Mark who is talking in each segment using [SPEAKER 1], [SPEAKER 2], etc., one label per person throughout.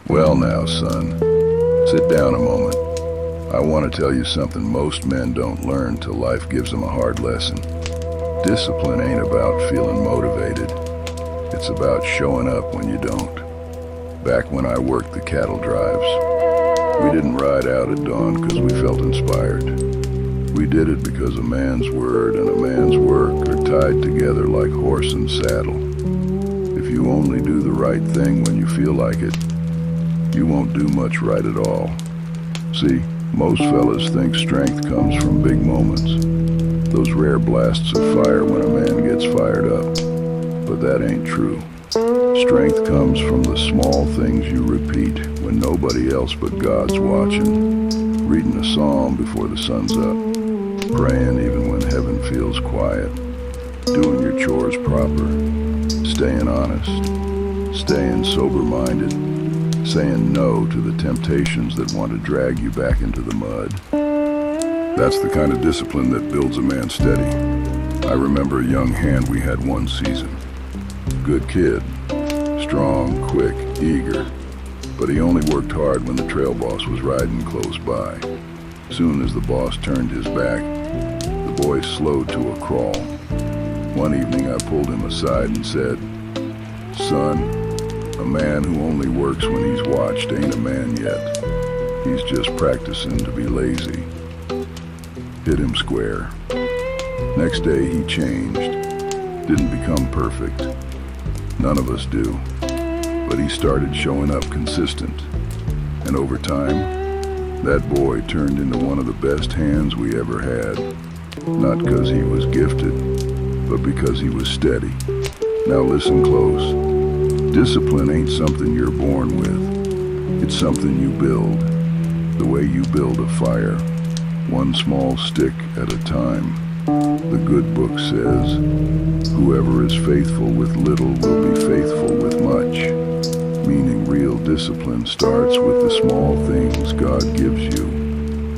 [SPEAKER 1] Well now, son, sit down a moment. I want to tell you something most men don't learn till life gives them a hard lesson. Discipline ain't about feeling motivated. It's about showing up when you don't. Back when I worked the cattle drives, we didn't ride out at dawn because we felt inspired. We did it because a man's word and a man's work are tied together like horse and saddle. If you only do the right thing when you feel like it, you won't do much right at all. See, most fellas think strength comes from big moments, those rare blasts of fire when a man gets fired up. But that ain't true. Strength comes from the small things you repeat when nobody else but God's watching. Reading a psalm before the sun's up, praying even when heaven feels quiet, doing your chores proper, staying honest, staying sober-minded, saying no to the temptations that want to drag you back into the mud. That's the kind of discipline that builds a man steady. I remember a young hand we had one season. Good kid, strong, quick, eager, but he only worked hard when the trail boss was riding close by. Soon as the boss turned his back, the boy slowed to a crawl. One evening I pulled him aside and said, "Son, a man who only works when he's watched ain't a man yet. He's just practicing to be lazy." Hit him square. Next day he changed. Didn't become perfect. None of us do. But he started showing up consistent. And over time, that boy turned into one of the best hands we ever had. Not because he was gifted, but because he was steady. Now listen close. Discipline ain't something you're born with. It's something you build. The way you build a fire, one small stick at a time. The good book says, "Whoever is faithful with little will be faithful with much." Meaning real discipline starts with the small things God gives you.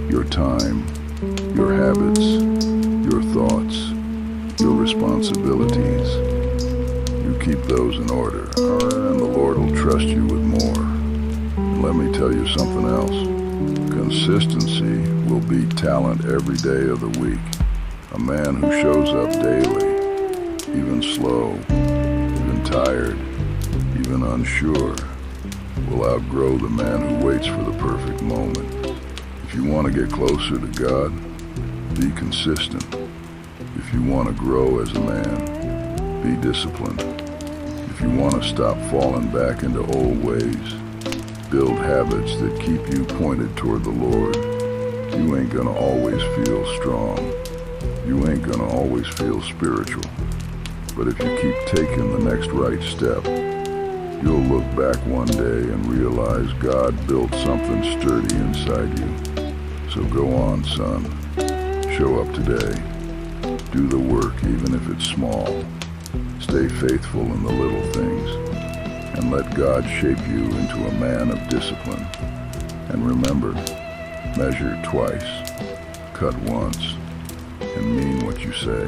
[SPEAKER 1] Your time, your habits, your thoughts, your responsibilities. You keep those in order, and the Lord will trust you with more. And let me tell you something else. Consistency will beat talent every day of the week. A man who shows up daily, even slow, even tired, even unsure, will outgrow the man who waits for the perfect moment. If you want to get closer to God, be consistent. If you want to grow as a man, be disciplined. If you want to stop falling back into old ways, build habits that keep you pointed toward the Lord. You ain't gonna always feel strong. You ain't gonna always feel spiritual. But if you keep taking the next right step, you'll look back one day and realize God built something sturdy inside you. So go on, son. Show up today. Do the work even if it's small. Stay faithful in the little things. And let God shape you into a man of discipline. And remember, measure twice, cut once, and mean what you say.